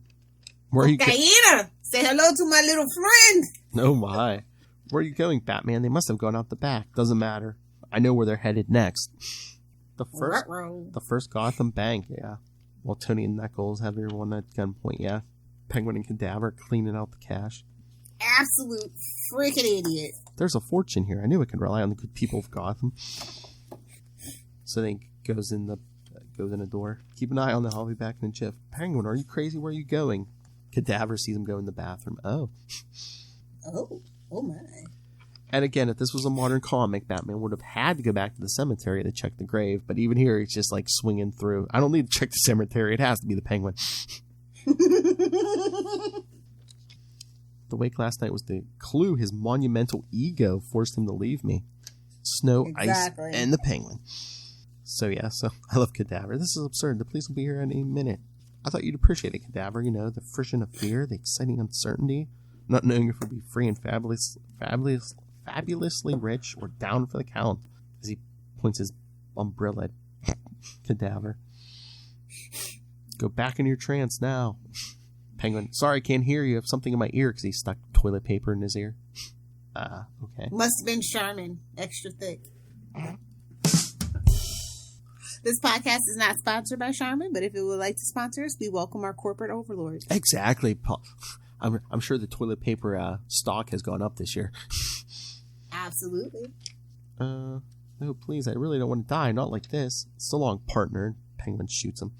Where are you Diana, say hello to my little friend. Oh my. Where are you going, Batman? They must have gone out the back. Doesn't matter. I know where they're headed next. The first Gotham bank, yeah. While Tony and Knuckles have everyone at gunpoint, yeah. Penguin and Cadaver cleaning out the cash. Absolute freaking idiot. There's a fortune here. I knew I could rely on the good people of Gotham. So then he goes in the door. Keep an eye on the I'll be back in a jiff. Penguin, are you crazy? Where are you going? Cadaver sees him go in the bathroom. Oh my. And again, if this was a modern comic, Batman would have had to go back to the cemetery to check the grave. But even here, he's just like swinging through. I don't need to check the cemetery. It has to be the Penguin. The wake last night was the clue his monumental ego forced him to leave me. Snow, exactly. Ice, and the Penguin. So yeah, I love Cadaver. This is absurd. The police will be here any minute. I thought you'd appreciate it, Cadaver. The friction of fear, the exciting uncertainty. not knowing if he'll be free and fabulously rich or down for the count, as he points his umbrella at Cadaver. Go back in your trance now. Penguin, sorry, I can't hear you. I have something in my ear, because he stuck toilet paper in his ear. Okay. Must have been Charmin, extra thick. This podcast is not sponsored by Charmin, but if it would like to sponsor us, we welcome our corporate overlords. Exactly, Paul. I'm sure the toilet paper stock has gone up this year. Absolutely. No, please, I really don't want to die. Not like this. So long, partner. Penguin shoots him.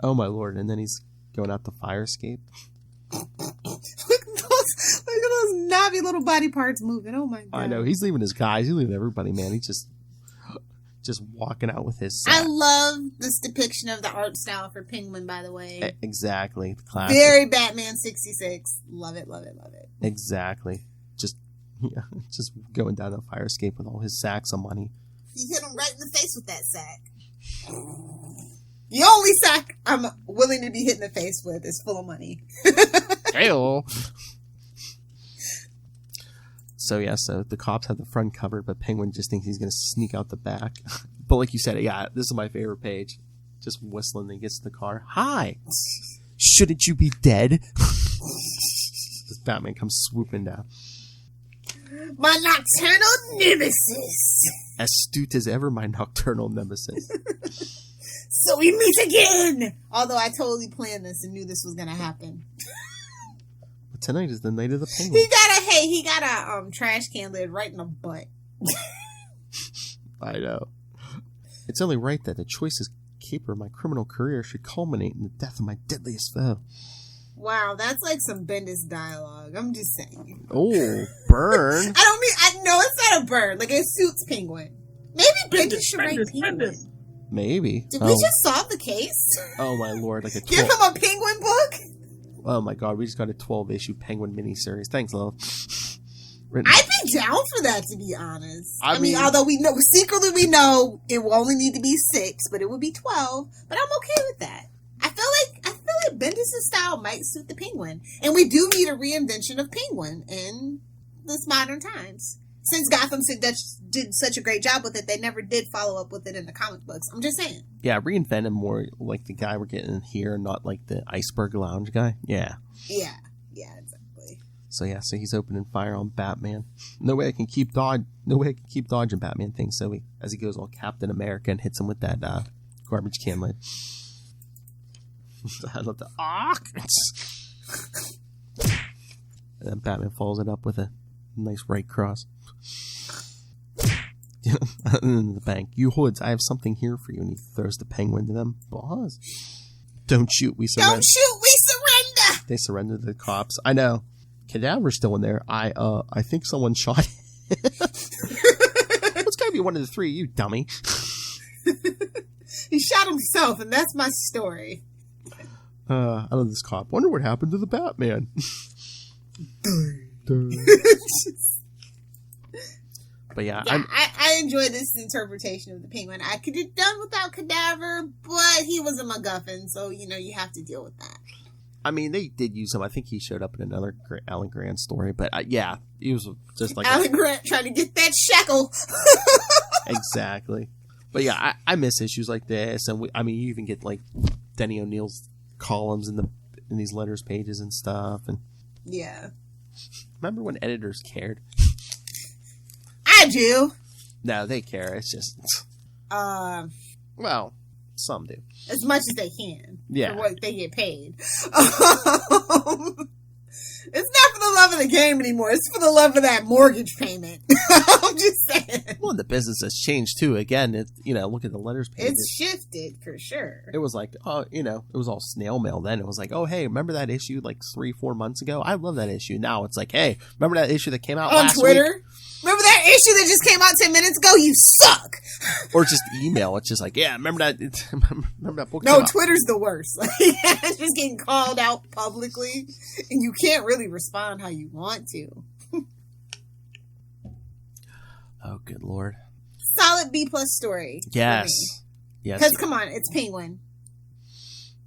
Oh my lord! And then he's going out the fire escape. Look at those knobby little body parts moving. Oh my god! I know, he's leaving his guys. He's leaving everybody, man. He's just walking out with his. I love this depiction of the art style for Penguin, by the way. Exactly, classic. Very Batman 66. Love it, love it, love it. Exactly. Just going down the fire escape with all his sacks of money. You hit him right in the face with that sack. The only sack I'm willing to be hit in the face with is full of money. Hello. So the cops have the front covered, but Penguin just thinks he's going to sneak out the back. But like you said, yeah, this is my favorite page. Just whistling, then he gets to the car. Hi! Shouldn't you be dead? This Batman comes swooping down. My nocturnal nemesis! Astute as ever, my nocturnal nemesis. So we meet again! Although I totally planned this and knew this was going to happen. But tonight is the night of the Penguin. He got a trash can lid right in the butt. I know. It's only right that the choice as keeper of my criminal career should culminate in the death of my deadliest foe. Wow, that's like some Bendis dialogue. I'm just saying. Oh, burn. I know it's not a burn. Like, it suits Penguin. Maybe Bendis should write Penguin. Maybe. Did we just solve the case? Oh my lord, like a 12... Give him a Penguin book? Oh my god, we just got a 12-issue Penguin miniseries. Thanks, love. I'd be down for that, to be honest. I mean, although we know it will only need to be 6, but it would be 12. But I'm okay with that. I feel like Bendis' style might suit the Penguin, and we do need a reinvention of Penguin in this modern times. Since Gotham did such a great job with it, they never did follow up with it in the comic books. I'm just saying. Yeah, reinvent him more like the guy we're getting here, not like the Iceberg Lounge guy. Yeah. Yeah, exactly. So he's opening fire on Batman. No way I can keep dodging Batman things. So as he goes all Captain America and hits him with that garbage can lid. I love the and then Batman follows it up with a nice right cross. In the bank. You hoods, I have something here for you. And he throws the Penguin to them. Boss. Don't shoot, we surrender. Don't shoot, we surrender! They surrender to the cops. I know. Cadaver's still in there. I think someone shot him. It's gotta be one of the three, you dummy. He shot himself, and that's my story. I love this cop. Wonder what happened to the Batman. But yeah, I enjoy this interpretation of the Penguin. I could have done without Cadaver, but he was a MacGuffin, so you have to deal with that. I mean, they did use him. I think he showed up in another Alan Grant story, but yeah, he was just like Alan Grant trying to get that shekel. Exactly. But yeah, I miss issues like this, and you even get like Denny O'Neil's columns in these letters pages and stuff, and yeah. Remember when editors cared? I do. No, they care. It's just well, some do. As much as they can. Yeah. For what they get paid. It's not for the love of the game anymore. It's for the love of that mortgage payment. I'm just saying. Well, the business has changed too. Again, look at the letters page. It's shifted for sure. It was like, it was all snail mail then. It was like, oh, hey, remember that issue like 3-4 months ago? I love that issue. Now it's like, hey, remember that issue that came out on last Twitter? week? Remember that issue that just came out 10 minutes ago? You suck! Or just email. It's just like, yeah, remember that book? No, Twitter's the worst. It's just getting called out publicly, and you can't really respond how you want to. Oh, good Lord. Solid B+ story. Yes. Yes. Because, come on, it's Penguin.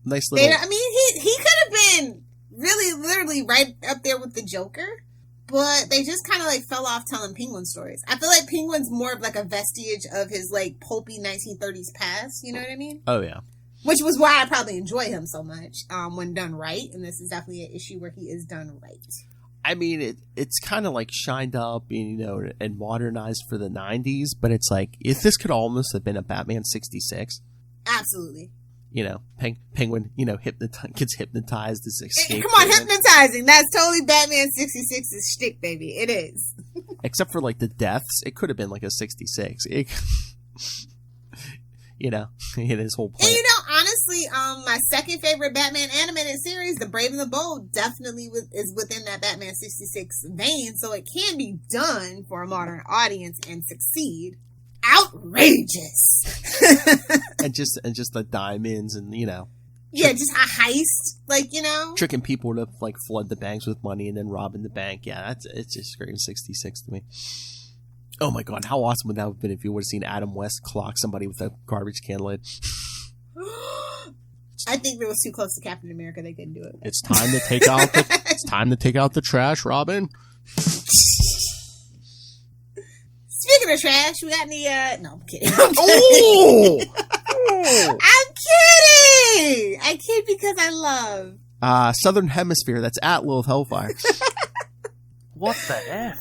Nice little... He could have been really literally right up there with the Joker. But they just kind of like fell off telling Penguin stories. I feel like Penguin's more of like a vestige of his like pulpy 1930s past. You know what I mean? Oh, yeah. Which was why I probably enjoy him so much when done right. And this is definitely an issue where he is done right. I mean, it's kind of like shined up, and modernized for the 90s. But it's like, if this could almost have been a Batman 66. Absolutely. Penguin, gets hypnotized as escape. Come on, hypnotizing. That's totally Batman 66's shtick, baby. It is. Except for, like, the deaths. It could have been, like, a 66. His whole plan. And, honestly, my second favorite Batman animated series, The Brave and the Bold, definitely is within that Batman 66 vein, so it can be done for a modern audience and succeed. Outrageous. and just the diamonds and yeah, just a heist, tricking people to like flood the banks with money and then robbing the bank. Yeah, it just screams 66 to me. Oh my god, how awesome would that have been if you would have seen Adam West clock somebody with a garbage can lid? I think it was too close to Captain America. They couldn't do it. It's time to take out the trash, Robin. Speaking of trash, we got any, no, I'm kidding. I'm kidding! I kid because I love. Southern Hemisphere, that's at Lilith Hellfire. What the F?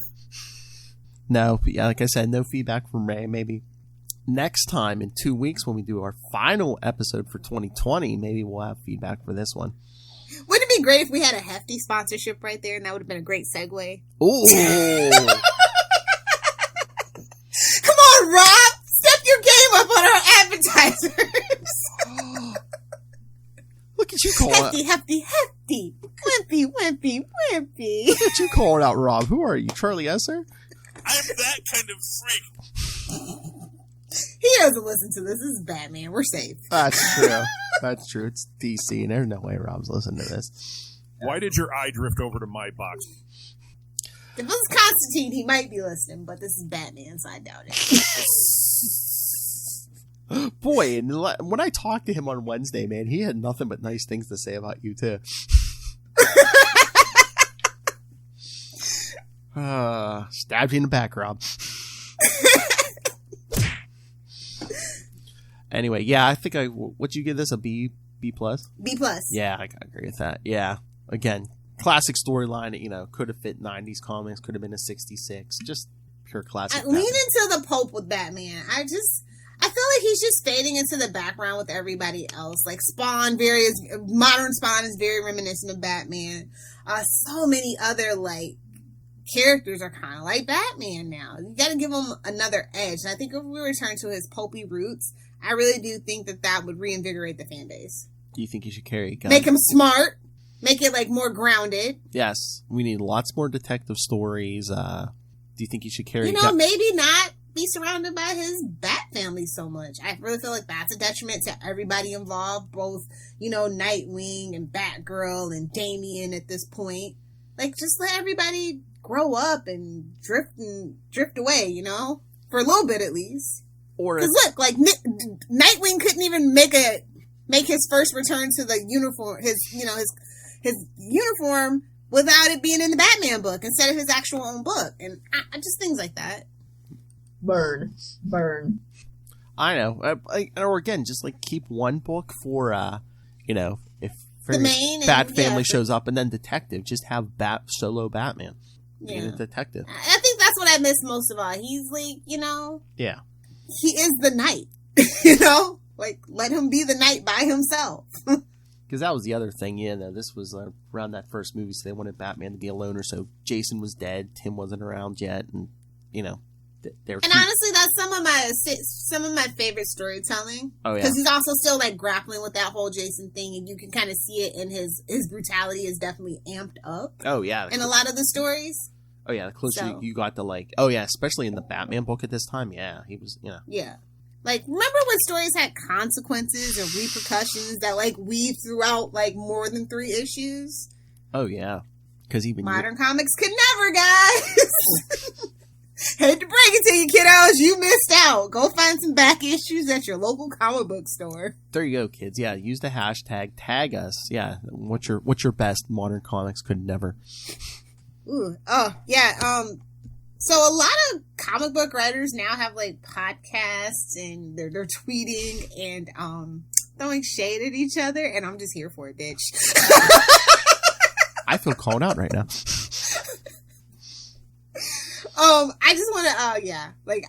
No, but yeah, like I said, no feedback from Ray. Maybe next time in 2 weeks when we do our final episode for 2020, maybe we'll have feedback for this one. Wouldn't it be great if we had a hefty sponsorship right there, and that would have been a great segue? Ooh. Come on, Rob! Step your game up on our advertisers! Look at you calling out. Hefty. Wimpy. Look at you calling out Rob. Who are you, Charlie Esser? I'm that kind of freak. He doesn't listen to this. This is Batman. We're safe. That's true. That's true. It's DC, and there's no way Rob's listening to this. Why did your eye drift over to my box? If it was Constantine, he might be listening, but this is Batman, so I doubt it. Boy, and when I talked to him on Wednesday, man, he had nothing but nice things to say about you, too. Stabbed you in the back, Rob. Anyway, yeah, I think what'd you give this, a B+? B+? Yeah, I agree with that. Yeah, again, classic storyline, could have fit 90s comics, could have been a 66, just pure classic. Lean into the Pope with Batman. I feel like he's just fading into the background with everybody else. Like modern Spawn is very reminiscent of Batman. So many other characters are kind of like Batman now. You got to give him another edge. And I think if we return to his pulpy roots, I really do think that would reinvigorate the fan base. Do you think he should carry a gun? Make him smart. Make it more grounded. Yes, we need lots more detective stories. Do you think he should carry a gun? Maybe not be surrounded by his Bat family so much. I really feel like that's a detriment to everybody involved, both, Nightwing and Batgirl and Damian at this point. Just let everybody grow up and drift away, for a little bit at least. Because look, Nightwing couldn't even make his first return to the uniform, his uniform without it being in the Batman book instead of his actual own book, and just things like that. Burn. I know, or again, just keep one book for if the main Bat family shows up, and then detective, just have solo Batman. Yeah, detective. I think that's what I miss most of all. He's yeah, he is the knight. Let him be the knight by himself. Because that was the other thing, this was around that first movie, so they wanted Batman to be a loner, so Jason was dead, Tim wasn't around yet, and, they were... And honestly, that's some of my favorite storytelling. Oh, yeah. Because he's also still, grappling with that whole Jason thing, and you can kind of see it in his brutality is definitely amped up. Oh, yeah. In a lot of the stories. Oh, yeah, the closer you got to, oh, yeah, especially in the Batman book at this time, yeah, he was, Yeah. Remember when stories had consequences and repercussions that, weave throughout, more than 3 issues? Oh, yeah. Because even... Modern comics could never, guys! Hate to break it to you, kiddos, you missed out. Go find some back issues at your local comic book store. There you go, kids. Yeah, use the hashtag. Tag us. Yeah, what's your best modern comics could never. Ooh, oh yeah. So a lot of comic book writers now have like podcasts and they're tweeting and throwing shade at each other, and I'm just here for it, bitch. I feel called out right now. I just want to,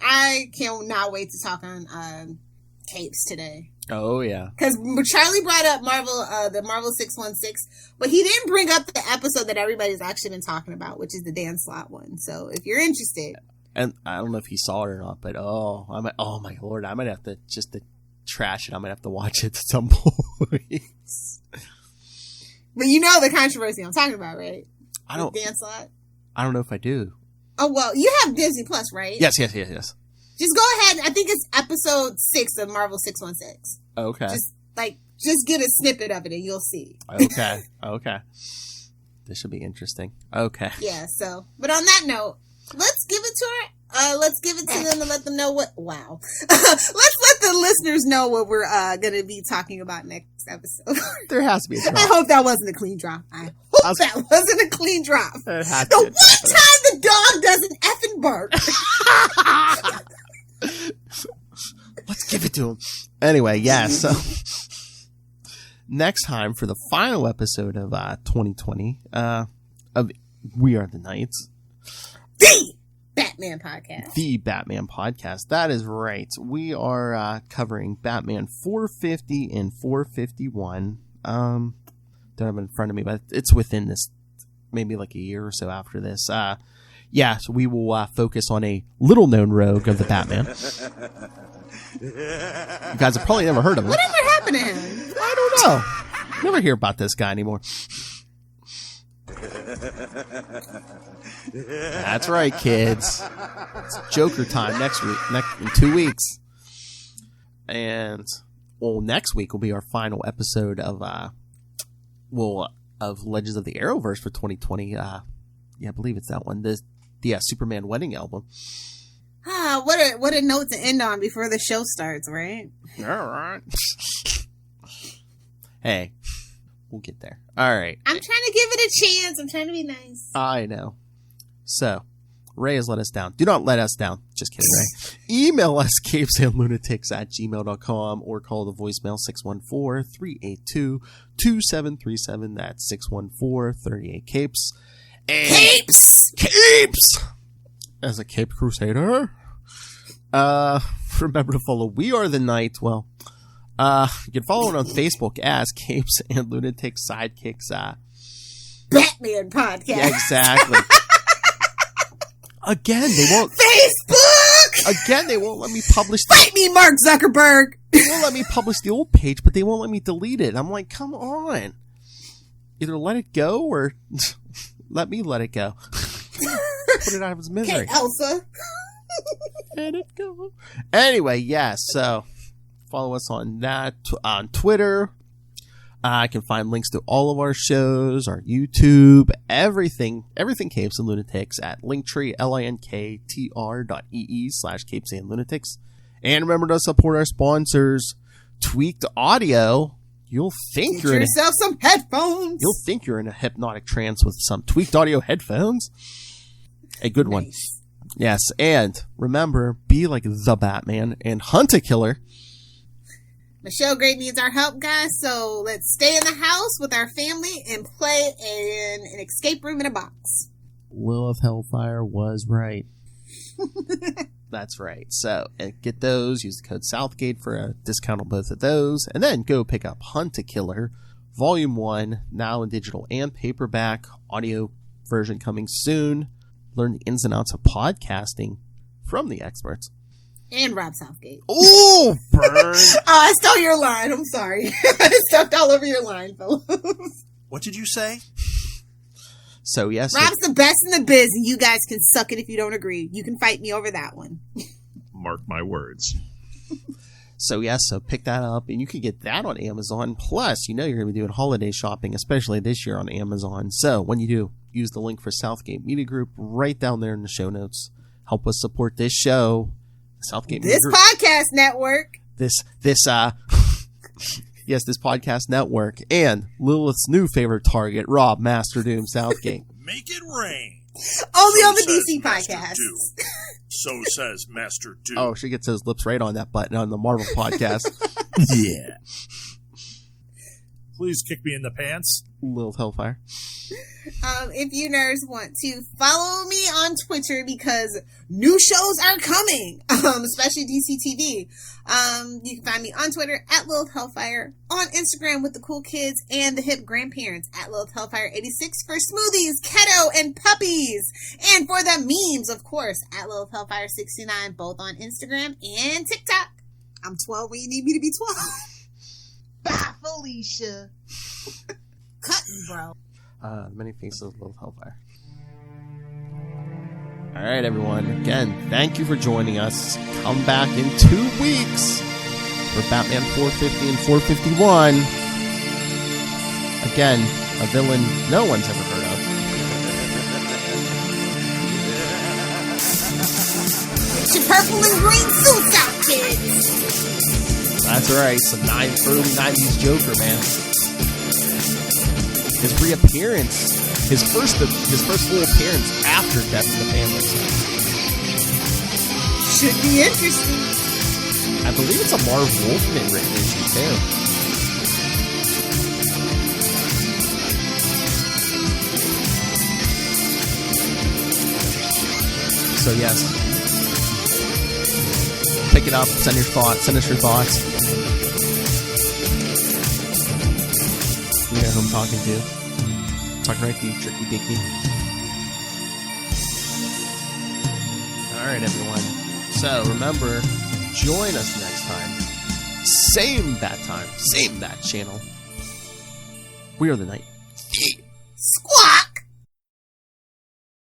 I cannot wait to talk on capes today. Oh yeah, because Charlie brought up the Marvel 616, but he didn't bring up the episode that everybody's actually been talking about, which is the Dan Slott one. So if you're interested, and I don't know if he saw it or not, but oh my lord, I might have to just to trash it. I might have to watch it at some point. But you know the controversy I'm talking about, right? I don't. Dan Slott. I don't know if I do. Oh well, you have Disney Plus, right? Yes. Just go ahead. I think it's episode 6 of Marvel 616. Okay. Just get a snippet of it and you'll see. Okay. This should be interesting. Okay. Yeah. So, but on that note, let's give it to her. Let's give it to them and let them know what. Wow. Let's let the listeners know what we're going to be talking about next episode. There has to be a drop. I hope that wasn't a clean drop. I hope that wasn't a clean drop. The one time the dog doesn't effing bark. Let's give it to him. Anyway, yeah, so next time for the final episode of 2020 of We Are the Knights. The Batman Podcast. That is right. We are covering Batman 450 and 451. Don't have it in front of me, but it's within this, maybe like a year or so after this. Yeah, so we will focus on a little-known rogue of the Batman. You guys have probably never heard of him. Whatever happened to him? I don't know. Never hear about this guy anymore. That's right, kids. It's Joker time next week, in 2 weeks. And, well, next week will be our final episode of Legends of the Arrowverse for 2020. Yeah, I believe it's that one. The Superman Wedding album. What a note to end on before the show starts, right? All right. Hey, we'll get there. All right. I'm trying to give it a chance. I'm trying to be nice. I know. So, Ray has let us down. Do not let us down. Just kidding, Ray. Email us, capesandlunatics@gmail.com, or call the voicemail 614-382-2737. That's 614-38-CAPES. Capes! As a Cape Crusader. Remember to follow We Are the Night. Well, you can follow it on Facebook as Capes and Lunatic Sidekicks. Batman Podcast. Yeah, exactly. Again, they won't. Facebook! Again, they won't let me publish. Fight me, Mark Zuckerberg! They won't let me publish the old page, but they won't let me delete it. I'm like, come on. Either let it go or let me let it go. Put it out of its misery. Okay, Elsa. Let it go. Anyway, yeah, so follow us on that, on Twitter. I can find links to all of our shows, our YouTube, everything Capes and Lunatics at Linktree, linktr.ee/Capes and Lunatics. And remember to support our sponsors, Tweaked Audio. You'll think Get yourself some headphones. You'll think you're in a hypnotic trance with some Tweaked Audio headphones. A good one. Yes, and remember, be like the Batman and hunt a killer. Michelle Gray needs our help, guys, so let's stay in the house with our family and play in an escape room in a box. Lilith Hellfire was right. That's right. So, get those. Use the code Southgate for a discount on both of those. And then go pick up Hunt a Killer, Volume 1, now in digital and paperback. Audio version coming soon. Learn the ins and outs of podcasting from the experts. And Rob Southgate. Ooh, burn. I stole your line. I'm sorry. I stepped all over your line, fellas. What did you say? So, yes. Rob's the best in the biz, and you guys can suck it if you don't agree. You can fight me over that one. Mark my words. So, yes, so pick that up, and you can get that on Amazon. Plus, you know you're going to be doing holiday shopping, especially this year on Amazon. So, when you do, use the link for Southgate Media Group right down there in the show notes. help us support this show, Southgate This Group. podcast network. This podcast network, and Lilith's new favorite target, Rob Master Doom Southgate. Make it rain. Only So on the says DC Master podcast. Doom. So says Master Doom. Oh, she gets his lips right on that button on the Marvel podcast. Yeah. Please kick me in the pants. Lilith Hellfire. If you nerds want to follow me on Twitter because new shows are coming, especially DC TV, you can find me on Twitter at Lilith Hellfire, on Instagram with the cool kids and the hip grandparents at Lilith Hellfire 86 for smoothies, keto, and puppies, and for the memes, of course, at Lilith Hellfire 69, both on Instagram and TikTok. I'm 12 when you need me to be 12. Bye, Felicia. Cutting, bro. Many faces of Lilith Hellfire. Alright, everyone. Again, thank you for joining us. Come back in 2 weeks for Batman 450 and 451. Again, a villain no one's ever heard of. Get your purple and green suits out, kids. That's right, some early 90s Joker, man. His reappearance, his first full appearance after Death in the Family. Should be interesting. I believe it's a Marv Wolfman written issue too. So yes, pick it up. Send us your thoughts. You know who I'm talking to. Talking right to you, Tricky Dicky. Alright, everyone. So, remember, join us next time. Same bat time. Same bat channel. We are the night. Squad!